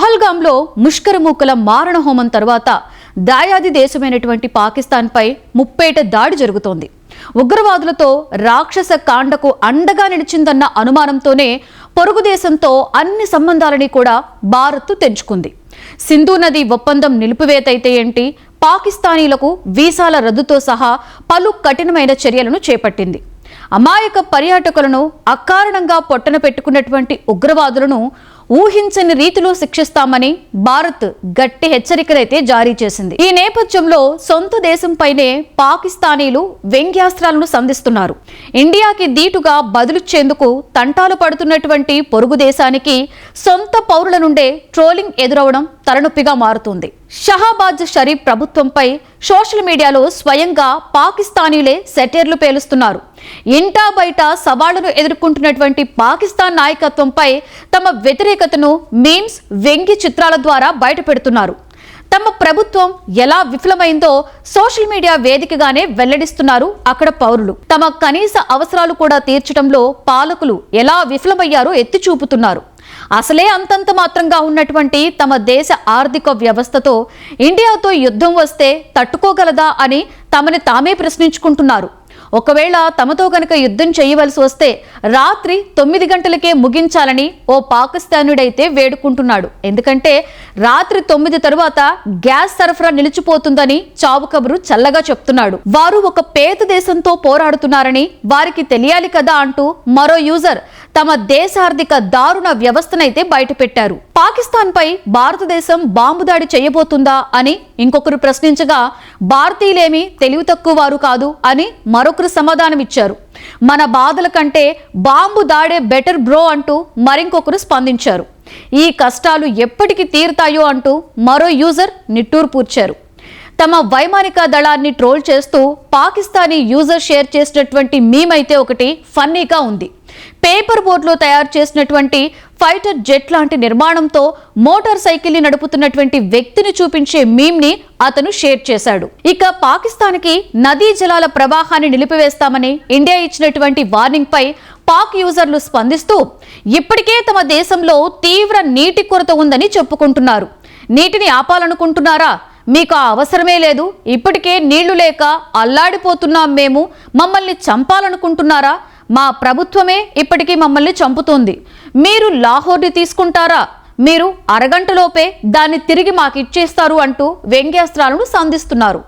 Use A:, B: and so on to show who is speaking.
A: పహల్గాంలో ముష్కరమూకల మారణ హోమం తర్వాత దాయాది దేశమైనటువంటి పాకిస్తాన్పై ముప్పేట దాడి జరుగుతోంది. ఉగ్రవాదులతో రాక్షస కాండకు అండగా నిలిచిందన్న అనుమానంతోనే పొరుగు దేశంతో అన్ని సంబంధాలని కూడా భారత్ తెంచుకుంది. సింధు నది ఒప్పందం నిలిపివేతైతే ఏంటి, పాకిస్తానీలకు వీసాల రద్దుతో సహా పలు కఠినమైన చర్యలను చేపట్టింది. అమాయక పర్యాటకులను అకారణంగా పొట్టన పెట్టుకున్నటువంటి ఉగ్రవాదులను ఊహించని రీతిలో శిక్షిస్తామని భారత్ గట్టి హెచ్చరికలైతే జారీ చేసింది. ఈ నేపథ్యంలో సొంత దేశంపైనే పాకిస్తానీలు వ్యంగ్యాస్త్రాలను సంధిస్తున్నారు. ఇండియాకి దీటుగా బదులిచ్చేందుకు తంటాలు పడుతున్నటువంటి పొరుగు దేశానికి సొంత పౌరుల నుండే ట్రోలింగ్ ఎదురవడం తలనొప్పిగా మారుతుంది. షహబాజ్ షరీఫ్ ప్రభుత్వంపై సోషల్ మీడియాలో స్వయంగా పాకిస్తానీలే సెటైర్లు పేలుస్తున్నారు. ఇంటా బయట సవాళ్లను ఎదుర్కొంటున్నటువంటి పాకిస్తాన్ నాయకత్వంపై తమ వ్యతిరేకతను మీమ్స్, వ్యంగ్య చిత్రాల ద్వారా బయటపెడుతున్నారు. తమ ప్రభుత్వం ఎలా విఫలమైందో సోషల్ మీడియా వేదికగానే వెల్లడిస్తున్నారు అక్కడ పౌరులు. తమ కనీస అవసరాలు కూడా తీర్చడంలో పాలకులు ఎలా విఫలమయ్యారో ఎత్తి చూపుతున్నారు. అసలే అంతంత మాత్రంగా ఉన్నటువంటి తమ దేశ ఆర్థిక వ్యవస్థతో ఇండియాతో యుద్ధం వస్తే తట్టుకోగలదా అని తమని తామే ప్రశ్నించుకుంటున్నారు. ఒకవేళ తమతో గనక యుద్ధం చేయవలసి వస్తే రాత్రి 9 గంటలకే ముగించాలని ఓ పాకిస్తానుడైతే వేడుకుంటున్నాడు. ఎందుకంటే రాత్రి 9 తరువాత గ్యాస్ సరఫరా నిలిచిపోతుందని చావు కబురు చల్లగా చెప్తున్నాడు. వారు ఒక పేద దేశంతో పోరాడుతున్నారని వారికి తెలియాలి కదా అంటూ మరో యూజర్ తమ దేశార్థిక దారుణ వ్యవస్థనైతే బయటపెట్టారు. పాకిస్తాన్ పై భారతదేశం బాంబు దాడి చేయబోతుందా అని ఇంకొకరు ప్రశ్నించగా భారతీయులేమీ తెలివి తక్కువ వారు కాదు అని మరొకరు సమాధానమిచ్చారు. మన బాధల కంటే బాంబు దాడే బెటర్ బ్రో అంటూ మరింకొకరు స్పందించారు. ఈ కష్టాలు ఎప్పటికి తీరుతాయో అంటూ మరో యూజర్ నిట్టూరు పూడ్చారు. తమ వైమానిక దళాన్ని ట్రోల్ చేస్తూ పాకిస్తానీ యూజర్ షేర్ చేసినటువంటి మీమ్ అయితే ఒకటి ఫన్నీగా ఉంది. పేపర్ బోర్డులో తయారు చేసినటువంటి ఫైటర్ జెట్ లాంటి నిర్మాణంతో మోటార్ సైకిల్ ని నడుపుతున్నటువంటి వ్యక్తిని చూపించే మీమ్ ని అతను షేర్ చేశాడు. ఇక పాకిస్తాన్కి నదీ జలాల ప్రవాహాన్ని నిలిపివేస్తామని ఇండియా ఇచ్చినటువంటి వార్నింగ్ పై పాక్ యూజర్లు స్పందిస్తూ ఇప్పటికే తమ దేశంలో తీవ్ర నీటి కొరత ఉందని చెప్పుకుంటున్నారు. నీటిని ఆపాలనుకుంటున్నారా? మీకు ఆ అవసరమే లేదు. ఇప్పటికే నీళ్లు లేక అల్లాడిపోతున్నాం మేము. మమ్మల్ని చంపాలనుకుంటున్నారా? మా ప్రభుత్వమే ఇప్పటికీ మమ్మల్ని చంపుతోంది. మీరు లాహోర్ని తీసుకుంటారా? మీరు అరగంటలోపే దాన్ని తిరిగి మాకు ఇచ్చేస్తారు అంటూ వ్యంగ్యాస్త్రాలను సంధిస్తున్నారు.